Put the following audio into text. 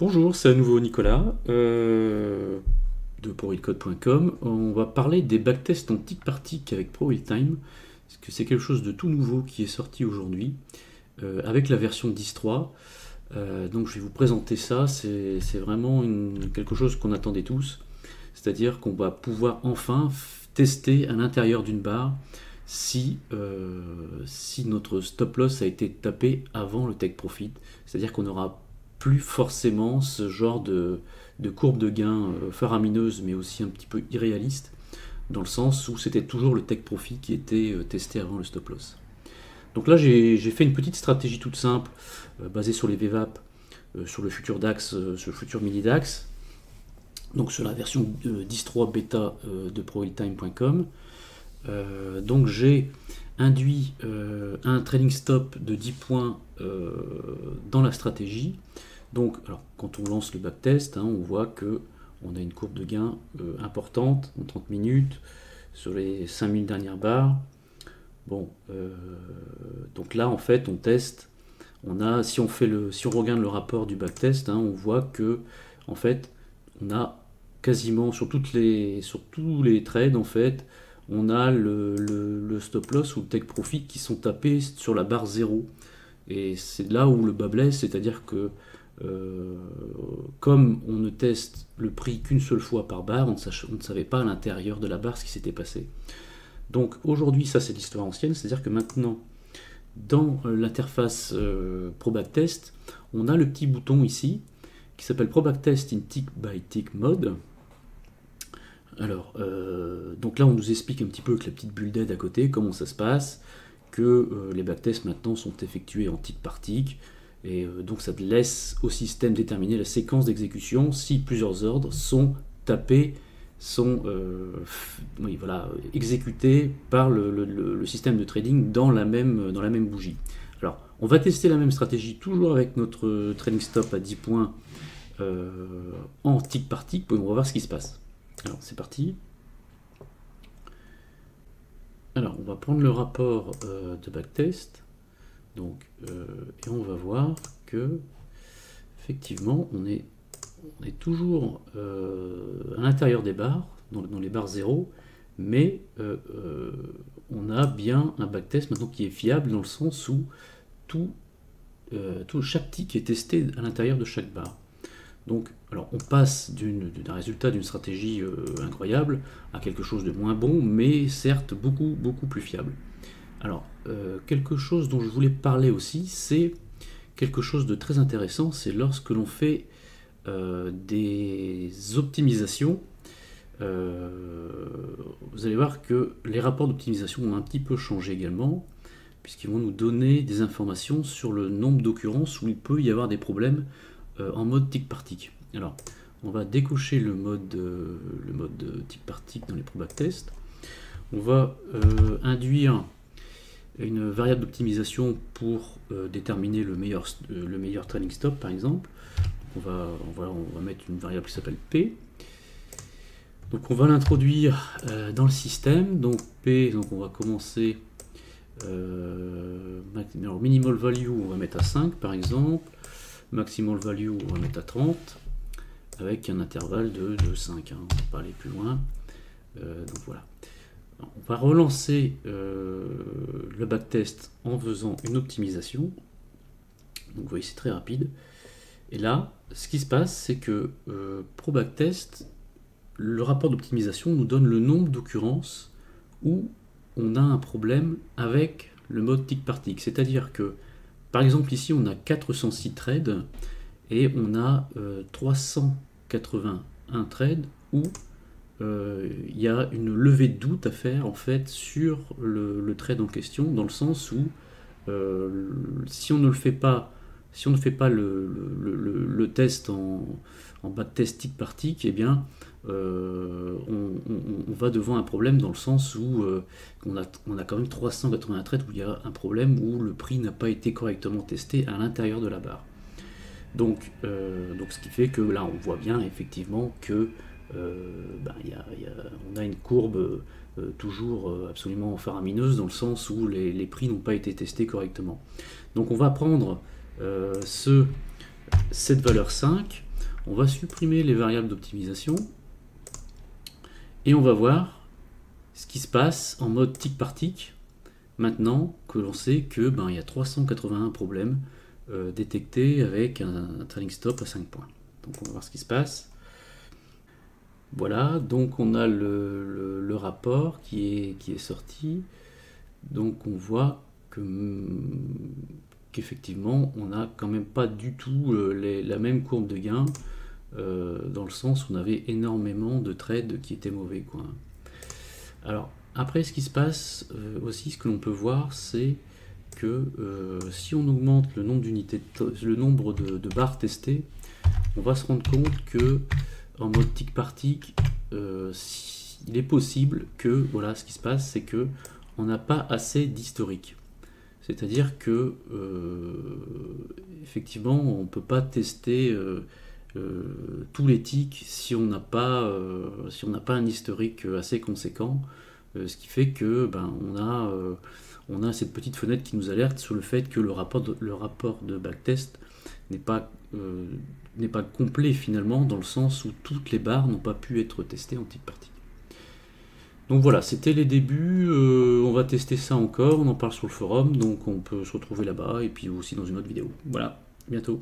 Bonjour, c'est à nouveau Nicolas de ProRealCode.com. On va parler des backtests en tick par tick avec ProRealTime, parce que c'est quelque chose de tout nouveau qui est sorti aujourd'hui avec la version 10.3. Donc je vais vous présenter ça, c'est vraiment quelque chose qu'on attendait tous, c'est-à-dire qu'on va pouvoir enfin tester à l'intérieur d'une barre si notre stop loss a été tapé avant le take profit, c'est-à-dire qu'on aura plus forcément ce genre de courbe de gain faramineuse mais aussi un petit peu irréaliste, dans le sens où c'était toujours le take profit qui était testé avant le stop loss. Donc là j'ai fait une petite stratégie toute simple basée sur les VWAP, sur le futur DAX, sur le futur mini DAX, donc sur la version 10.3 bêta de ProRealTime.com. Donc j'ai induit un trading stop de 10 points dans la stratégie. Donc, alors, quand on lance le backtest, on voit que on a une courbe de gain importante en 30 minutes sur les 5000 dernières barres. Bon, donc là en fait on teste. Si on regarde le rapport du backtest, on voit que en fait on a quasiment sur tous les trades en fait, on a le stop loss ou le take profit qui sont tapés sur la barre 0. Et c'est là où le bas blesse, c'est-à-dire que comme on ne teste le prix qu'une seule fois par barre, on ne savait pas à l'intérieur de la barre ce qui s'était passé. Donc aujourd'hui, ça c'est l'histoire ancienne, c'est-à-dire que maintenant, dans l'interface ProBacktest, on a le petit bouton ici qui s'appelle ProBacktest in Tick by Tick Mode. Alors, donc là on nous explique un petit peu avec la petite bulle d'aide à côté comment ça se passe, que les backtests maintenant sont effectués en tick par tick, et donc ça laisse au système déterminer la séquence d'exécution si plusieurs ordres sont tapés, exécutés par le système de trading dans la même bougie. Alors on va tester la même stratégie toujours avec notre trading stop à 10 points en tick par tick, on va voir ce qui se passe. Alors c'est parti. Alors on va prendre le rapport de backtest, donc, et on va voir que effectivement on est toujours à l'intérieur des barres, dans les barres 0, mais on a bien un backtest maintenant qui est fiable dans le sens où chaque tick est testé à l'intérieur de chaque barre. Donc, alors on passe d'un résultat d'une stratégie incroyable à quelque chose de moins bon, mais certes beaucoup plus fiable. Alors, quelque chose dont je voulais parler aussi, c'est quelque chose de très intéressant, c'est lorsque l'on fait des optimisations. Vous allez voir que les rapports d'optimisation ont un petit peu changé également, puisqu'ils vont nous donner des informations sur le nombre d'occurrences où il peut y avoir des problèmes en mode tick par tick. Alors, on va décocher le mode tick par tick dans les ProBacktest. On va induire une variable d'optimisation pour déterminer le meilleur trading stop, par exemple. Donc on va mettre une variable qui s'appelle P. Donc on va l'introduire dans le système. Donc P, donc on va commencer. Alors minimal value, on va mettre à 5 par exemple. Maximal value, on va mettre à 30, avec un intervalle de 5, on va pas aller plus loin. Donc voilà. On va relancer le backtest en faisant une optimisation. Donc vous voyez, c'est très rapide. Et là, ce qui se passe, c'est que ProBacktest, le rapport d'optimisation nous donne le nombre d'occurrences où on a un problème avec le mode tick par tick. C'est-à-dire que par exemple ici on a 406 trades et on a 381 trades où il y a une levée de doute à faire en fait sur le trade en question, dans le sens où si on ne fait pas le test en backtest tick par tick, eh bien on va devant un problème, dans le sens où on a quand même 380 trades où il y a un problème où le prix n'a pas été correctement testé à l'intérieur de la barre. Donc ce qui fait que là on voit bien effectivement que on a une courbe toujours absolument faramineuse, dans le sens où les prix n'ont pas été testés correctement. Donc on va prendre cette valeur 5 On va supprimer les variables d'optimisation et on va voir ce qui se passe en mode tick par tick maintenant que l'on sait que il y a 381 problèmes détectés avec un trailing stop à 5 points. Donc on va voir ce qui se passe. Voilà, donc on a le rapport qui est sorti. Donc on voit qu'effectivement on n'a quand même pas du tout la même courbe de gain, dans le sens où on avait énormément de trades qui étaient mauvais, quoi. Alors après, ce qui se passe aussi, ce que l'on peut voir, c'est que si on augmente le nombre d'unités, le nombre de barres testées, on va se rendre compte que en mode tick par tick, il est possible que, voilà, ce qui se passe, c'est que on n'a pas assez d'historique. C'est-à-dire que effectivement, on ne peut pas tester tous les ticks si on n'a pas un historique assez conséquent, ce qui fait que on a cette petite fenêtre qui nous alerte sur le fait que le rapport de backtest n'est pas complet finalement, dans le sens où toutes les barres n'ont pas pu être testées en tick par tick. Donc voilà, c'était les débuts, on va tester ça encore, on en parle sur le forum, donc on peut se retrouver là-bas et puis aussi dans une autre vidéo. Voilà, bientôt.